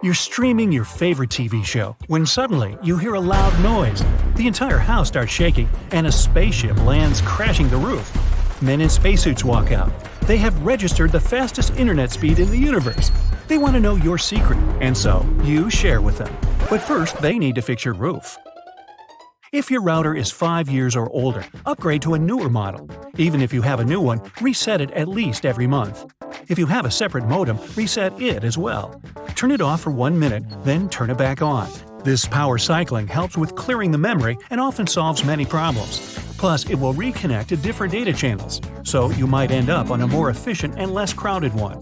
You're streaming your favorite TV show when suddenly you hear a loud noise. The entire house starts shaking and a spaceship lands crashing the roof. Men in spacesuits walk out. They have registered the fastest internet speed in the universe. They want to know your secret, and so you share with them. But first, they need to fix your roof. If your router is 5 years or older, upgrade to a newer model. Even if you have a new one, reset it at least every month. If you have a separate modem, reset it as well. Turn it off for 1 minute, then turn it back on. This power cycling helps with clearing the memory and often solves many problems. Plus, it will reconnect to different data channels, so you might end up on a more efficient and less crowded one.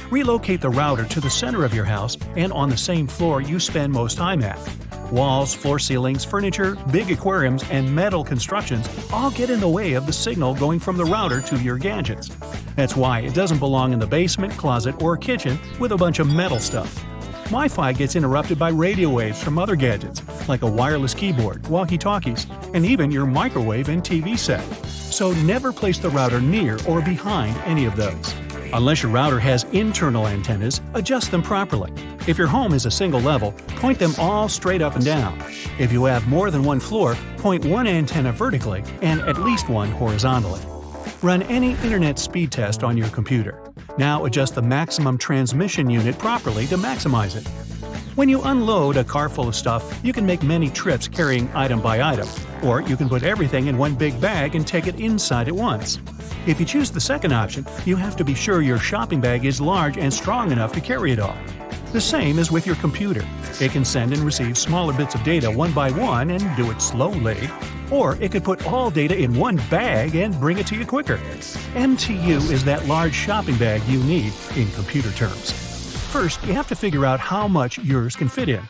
Relocate the router to the center of your house and on the same floor you spend most time at. Walls, floor ceilings, furniture, big aquariums, and metal constructions all get in the way of the signal going from the router to your gadgets. That's why it doesn't belong in the basement, closet, or kitchen with a bunch of metal stuff. Wi-Fi gets interrupted by radio waves from other gadgets, like a wireless keyboard, walkie-talkies, and even your microwave and TV set. So never place the router near or behind any of those. Unless your router has internal antennas, adjust them properly. If your home is a single level, point them all straight up and down. If you have more than one floor, point one antenna vertically and at least one horizontally. Run any internet speed test on your computer. Now adjust the maximum transmission unit properly to maximize it. When you unload a car full of stuff, you can make many trips carrying item by item, or you can put everything in one big bag and take it inside at once. If you choose the second option, you have to be sure your shopping bag is large and strong enough to carry it all. The same is with your computer. It can send and receive smaller bits of data one by one and do it slowly. Or it could put all data in one bag and bring it to you quicker. MTU is that large shopping bag you need in computer terms. First, you have to figure out how much yours can fit in.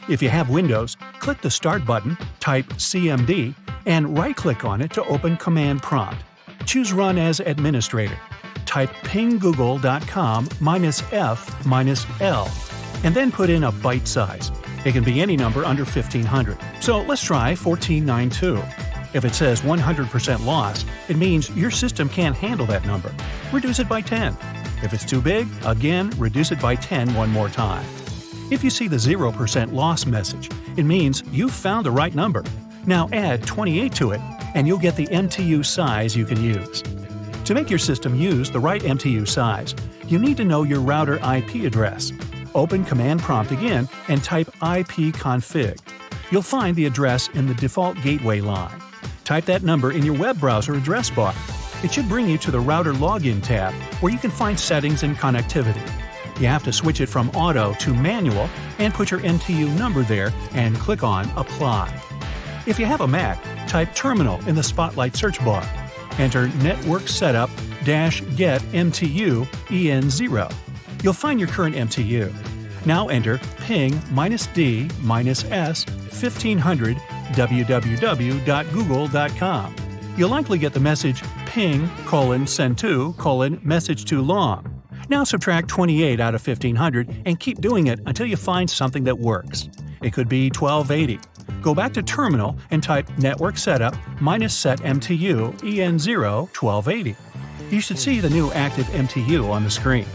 If you have Windows, click the Start button, type CMD, and right-click on it to open Command Prompt. Choose Run as Administrator. Type pinggoogle.com -F-L, and then put in a byte size. It can be any number under 1500. So let's try 1492. If it says 100% loss, it means your system can't handle that number. Reduce it by 10. If it's too big, again, reduce it by 10 one more time. If you see the 0% loss message, it means you've found the right number. Now add 28 to it, and you'll get the MTU size you can use. To make your system use the right MTU size, you need to know your router IP address. Open Command Prompt again and type ipconfig. You'll find the address in the default gateway line. Type that number in your web browser address bar. It should bring you to the Router Login tab, where you can find settings and connectivity. You have to switch it from auto to manual and put your MTU number there and click on Apply. If you have a Mac, type Terminal in the Spotlight search bar. Enter Network Setup -Get MTU EN0. You'll find your current MTU. Now enter ping -D -S 1500 www.google.com. You'll likely get the message ping: send to: message too long. Now subtract 28 out of 1500 and keep doing it until you find something that works. It could be 1280. Go back to Terminal and type Network Setup -Set MTU EN0 1280. You should see the new active MTU on the screen.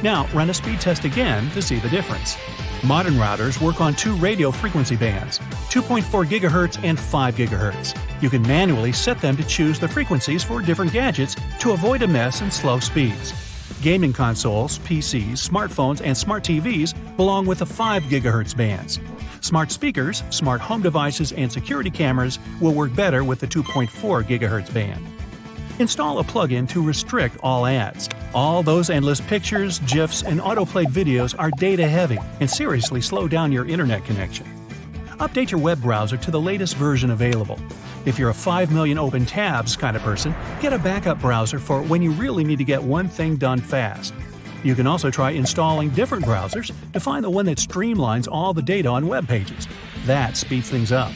Now run a speed test again to see the difference. Modern routers work on two radio frequency bands, 2.4 GHz and 5 GHz. You can manually set them to choose the frequencies for different gadgets to avoid a mess and slow speeds. Gaming consoles, PCs, smartphones, and smart TVs belong with the 5 GHz bands. Smart speakers, smart home devices, and security cameras will work better with the 2.4 GHz band. Install a plugin to restrict all ads. All those endless pictures, GIFs, and autoplayed videos are data-heavy and seriously slow down your internet connection. Update your web browser to the latest version available. If you're a 5 million open tabs kind of person, get a backup browser for when you really need to get one thing done fast. You can also try installing different browsers to find the one that streamlines all the data on web pages. That speeds things up.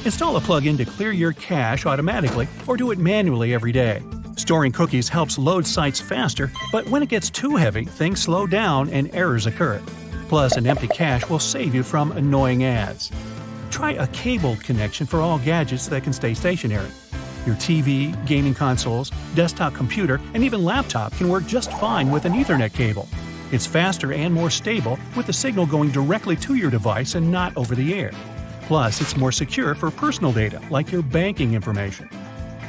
Install a plugin to clear your cache automatically or do it manually every day. Storing cookies helps load sites faster, but when it gets too heavy, things slow down and errors occur. Plus, an empty cache will save you from annoying ads. Try a cabled connection for all gadgets that can stay stationary. Your TV, gaming consoles, desktop computer, and even laptop can work just fine with an Ethernet cable. It's faster and more stable, with the signal going directly to your device and not over the air. Plus, it's more secure for personal data, like your banking information.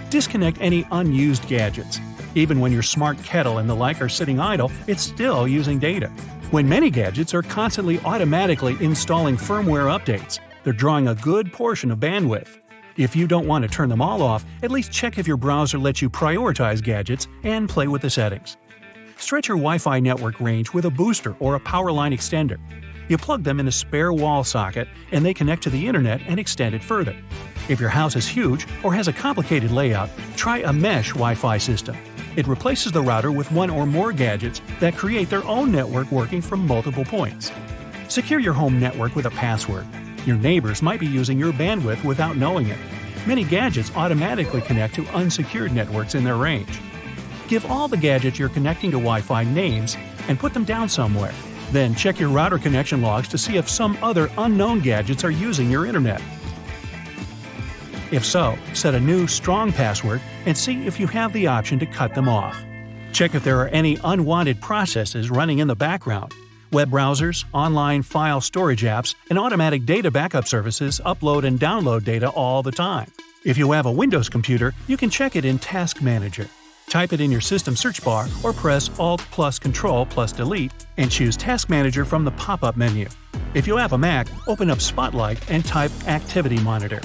Disconnect any unused gadgets. Even when your smart kettle and the like are sitting idle, it's still using data. When many gadgets are constantly automatically installing firmware updates, they're drawing a good portion of bandwidth. If you don't want to turn them all off, at least check if your browser lets you prioritize gadgets and play with the settings. Stretch your Wi-Fi network range with a booster or a power line extender. You plug them in a spare wall socket and they connect to the internet and extend it further. If your house is huge or has a complicated layout, try a mesh Wi-Fi system. It replaces the router with one or more gadgets that create their own network working from multiple points. Secure your home network with a password. Your neighbors might be using your bandwidth without knowing it. Many gadgets automatically connect to unsecured networks in their range. Give all the gadgets you're connecting to Wi-Fi names and put them down somewhere. Then check your router connection logs to see if some other unknown gadgets are using your internet. If so, set a new, strong password and see if you have the option to cut them off. Check if there are any unwanted processes running in the background. Web browsers, online file storage apps, and automatic data backup services upload and download data all the time. If you have a Windows computer, you can check it in Task Manager. Type it in your system search bar or press Alt+Control+Delete and choose Task Manager from the pop-up menu. If you have a Mac, open up Spotlight and type Activity Monitor.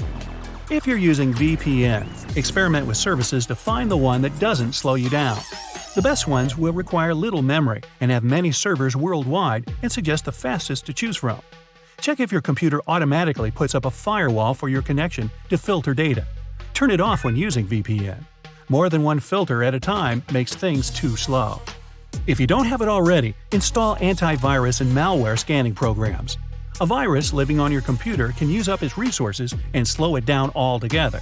If you're using VPN, experiment with services to find the one that doesn't slow you down. The best ones will require little memory and have many servers worldwide and suggest the fastest to choose from. Check if your computer automatically puts up a firewall for your connection to filter data. Turn it off when using VPN. More than one filter at a time makes things too slow. If you don't have it already, install antivirus and malware scanning programs. A virus living on your computer can use up its resources and slow it down altogether.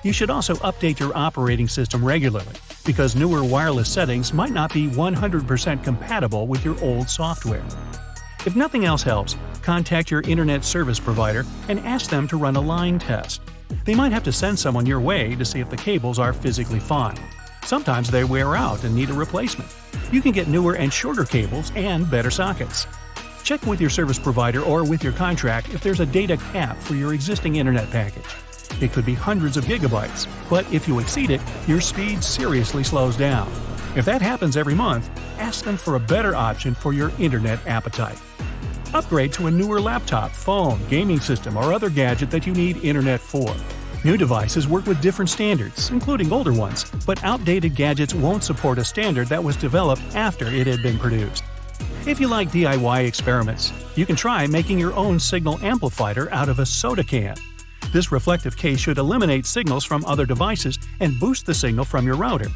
You should also update your operating system regularly, because newer wireless settings might not be 100% compatible with your old software. If nothing else helps, contact your internet service provider and ask them to run a line test. They might have to send someone your way to see if the cables are physically fine. Sometimes they wear out and need a replacement. You can get newer and shorter cables and better sockets. Check with your service provider or with your contract if there's a data cap for your existing internet package. It could be hundreds of gigabytes, but if you exceed it, your speed seriously slows down. If that happens every month, ask them for a better option for your internet appetite. Upgrade to a newer laptop, phone, gaming system, or other gadget that you need internet for. New devices work with different standards, including older ones, but outdated gadgets won't support a standard that was developed after it had been produced. If you like DIY experiments, you can try making your own signal amplifier out of a soda can. This reflective case should eliminate signals from other devices and boost the signal from your router.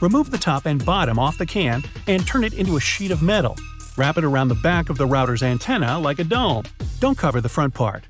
Remove the top and bottom off the can and turn it into a sheet of metal. Wrap it around the back of the router's antenna like a dome. Don't cover the front part.